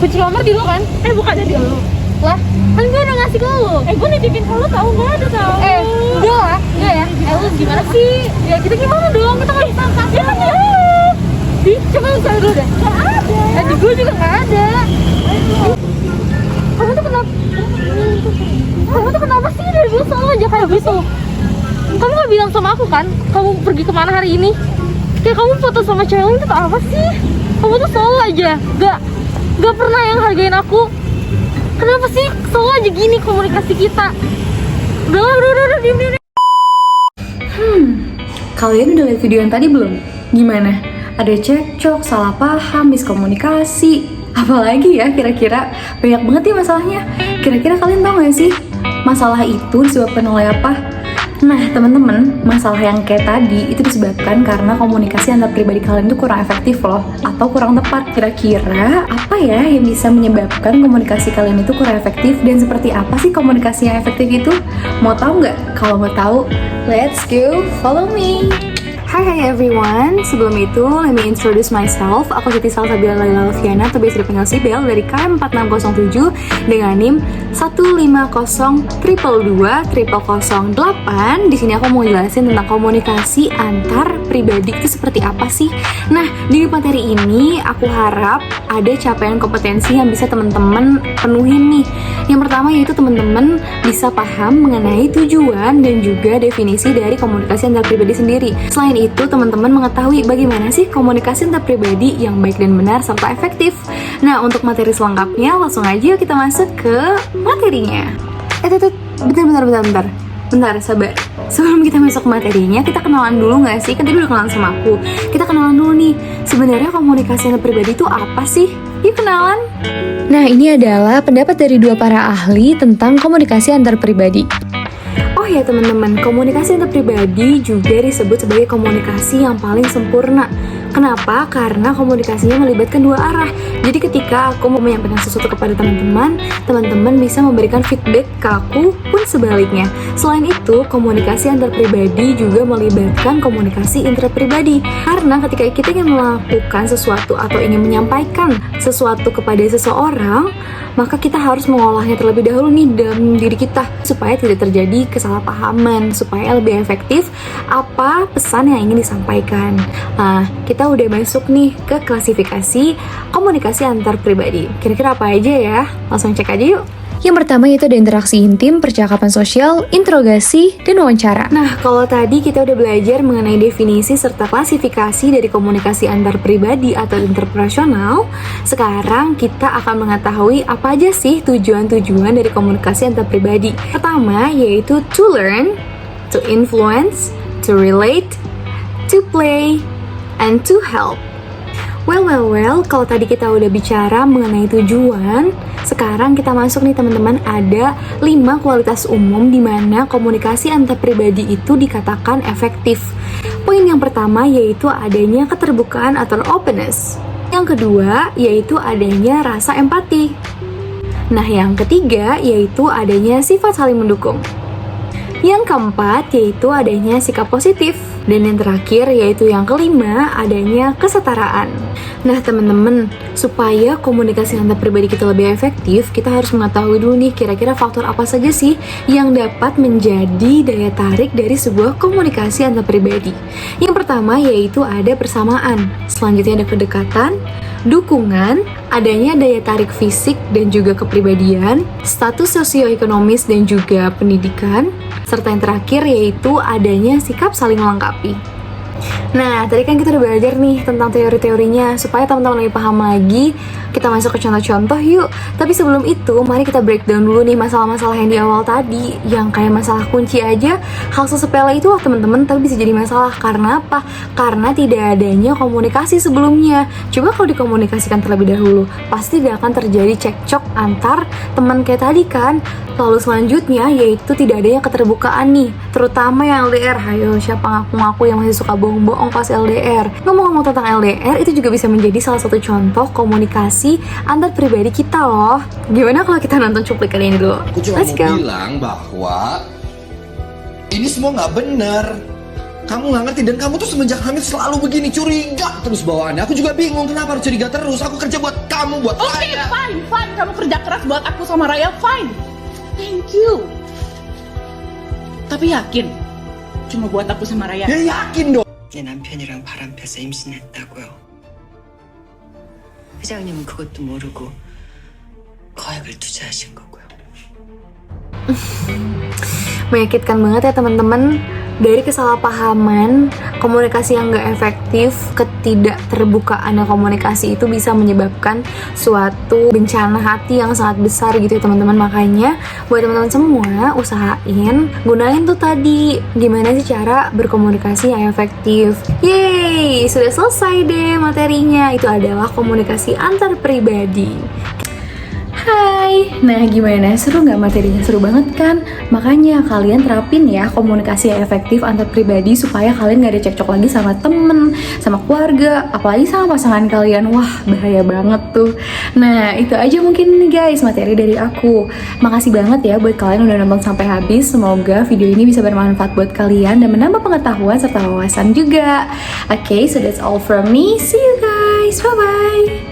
Kunci kamar di lo kan? Bukannya dia lu. Lah, kan gue udah ngasih ke lo. Gue nitipin ke lu tahu nggak ada tahu. Udah lah, enggak ya. Lu gimana sih? Ya kita gimana dong? Kita nggak bisa angkat. Ya kan dia. Coba lu cari dulu deh. Nggak ada. Di gue juga nggak ada. Kamu tuh kenapa? Kamu tuh kenapa sih dari dulu selalu aja kayak gitu? Kamu gak bilang sama aku kan? Kamu pergi kemana hari ini? Kayak kamu foto sama cewek lain itu apa sih? Kamu tuh selalu aja gak pernah yang hargain aku. Kenapa sih selalu aja gini komunikasi kita? Udah, diem. Kalian udah lihat video yang tadi belum? Gimana? Ada cekcok, salah paham, miskomunikasi. Apalagi ya kira-kira? Banyak banget nih masalahnya. Kira-kira kalian tahu gak sih? Masalah itu disebabkan oleh apa? Nah teman-teman, masalah yang kayak tadi itu disebabkan karena komunikasi antar pribadi kalian itu kurang efektif loh, atau kurang tepat. Kira-kira apa ya yang bisa menyebabkan komunikasi kalian itu kurang efektif, dan seperti apa sih komunikasi yang efektif itu? Mau tahu nggak? Kalau mau tahu, let's go, follow me. Hai everyone, sebelum itu let me introduce myself. Aku Siti Salsabila Laila Lufiana atau biasa dipanggil Sibel dari KM4607 dengan NIM 150222008. Di sini aku mau jelasin tentang komunikasi antar pribadi itu seperti apa sih. Nah, di materi ini aku harap ada capaian kompetensi yang bisa teman-teman penuhin nih. Yang pertama yaitu teman-teman bisa paham mengenai tujuan dan juga definisi dari komunikasi antar pribadi sendiri. Selain itu, teman-teman mengetahui bagaimana sih komunikasi antar pribadi yang baik dan benar serta efektif. Nah, untuk materi selengkapnya langsung aja kita masuk ke materinya. Bentar, sabar. Sebelum kita masuk ke materinya, kita kenalan dulu nggak sih? Kan tadi udah kenalan sama aku. Kita kenalan dulu nih. Sebenarnya komunikasi antar pribadi itu apa sih? Yuk kenalan. Nah, ini adalah pendapat dari dua para ahli tentang komunikasi antar pribadi. Oh ya teman-teman, komunikasi antar pribadi juga disebut sebagai komunikasi yang paling sempurna. Kenapa? Karena komunikasinya melibatkan dua arah. Jadi ketika aku mau menyampaikan sesuatu kepada teman-teman, teman-teman bisa memberikan feedback ke aku pun sebaliknya. Selain itu, komunikasi antar pribadi juga melibatkan komunikasi intrapribadi. Karena ketika kita ingin melakukan sesuatu atau ingin menyampaikan sesuatu kepada seseorang, maka kita harus mengolahnya terlebih dahulu nih dalam diri kita supaya tidak terjadi kesalahpahaman, supaya lebih efektif apa pesan yang ingin disampaikan. Nah, kita udah masuk nih ke klasifikasi komunikasi antar pribadi. Kira-kira apa aja ya? Langsung cek aja yuk. Yang pertama itu ada interaksi intim, percakapan sosial, interogasi, dan wawancara. Nah, kalau tadi kita udah belajar mengenai definisi serta klasifikasi dari komunikasi antar pribadi atau interpersonal, sekarang kita akan mengetahui apa aja sih tujuan-tujuan dari komunikasi antar pribadi. Pertama, yaitu to learn, to influence, to relate, to play, and to help. Well, kalau tadi kita udah bicara mengenai tujuan, sekarang kita masuk nih teman-teman, ada 5 kualitas umum di mana komunikasi antar pribadi itu dikatakan efektif. Poin yang pertama yaitu adanya keterbukaan atau openness. Yang kedua yaitu adanya rasa empati. Nah, yang ketiga yaitu adanya sifat saling mendukung. Yang keempat yaitu adanya sikap positif. Dan yang terakhir yaitu yang kelima adanya kesetaraan. Nah teman-teman, supaya komunikasi antar pribadi kita lebih efektif, kita harus mengetahui dulu nih kira-kira faktor apa saja sih yang dapat menjadi daya tarik dari sebuah komunikasi antar pribadi. Yang pertama yaitu ada persamaan, selanjutnya ada kedekatan, dukungan, adanya daya tarik fisik dan juga kepribadian, status sosioekonomis dan juga pendidikan, serta yang terakhir yaitu adanya sikap saling melengkapi. Nah, tadi kan kita udah belajar nih tentang teori-teorinya. Supaya teman-teman lebih paham lagi, kita masuk ke contoh-contoh yuk. Tapi sebelum itu, mari kita breakdown dulu nih masalah-masalah yang di awal tadi. Yang kayak masalah kunci aja, hal sepele itu teman-teman tapi bisa jadi masalah. Karena apa? Karena tidak adanya komunikasi sebelumnya. Coba kalau dikomunikasikan terlebih dahulu, pasti tidak akan terjadi cekcok antar teman kayak tadi kan. Lalu selanjutnya yaitu tidak adanya keterbukaan nih, terutama yang LDR. Hayo, siapa ngaku-ngaku yang masih suka bohong-bohong pas LDR. Ngomong-ngomong tentang LDR, itu juga bisa menjadi salah satu contoh komunikasi antar pribadi kita loh. Gimana kalau kita nonton cuplikan ini dulu? Aku cuma mau bilang bahwa ini semua nggak benar. Kamu nggak ngerti dan kamu tuh semenjak hamil selalu begini, curiga terus bawaannya. Aku juga bingung kenapa harus curiga terus. Aku kerja buat kamu, buat Oke, Raya. fine. Kamu kerja keras buat aku sama Raya, fine. Thank you. Tapi yakin cuma buat aku sama Raya? Ya yakin dong. 내 남편이랑 바람 펴서 임신했다고요. 회장님은 그것도 모르고 거액을 투자하신 거고요. Menyakitkan banget ya teman-teman. Dari kesalahpahaman, komunikasi yang gak efektif, ketidakterbukaan komunikasi itu bisa menyebabkan suatu bencana hati yang sangat besar gitu ya teman-teman. Makanya buat teman-teman semua, usahain gunain tuh tadi gimana sih cara berkomunikasi yang efektif. Yeay, sudah selesai deh materinya. Itu adalah komunikasi antar pribadi. Hai, nah gimana? Seru nggak materinya? Seru banget kan? Makanya kalian terapin ya komunikasi yang efektif antar pribadi supaya kalian nggak ada cekcok lagi sama temen, sama keluarga, apalagi sama pasangan kalian. Wah, bahaya banget tuh. Nah, itu aja mungkin nih guys materi dari aku. Makasih banget ya buat kalian udah nonton sampai habis. Semoga video ini bisa bermanfaat buat kalian dan menambah pengetahuan serta wawasan juga. Okay, so that's all from me. See you guys. Bye-bye.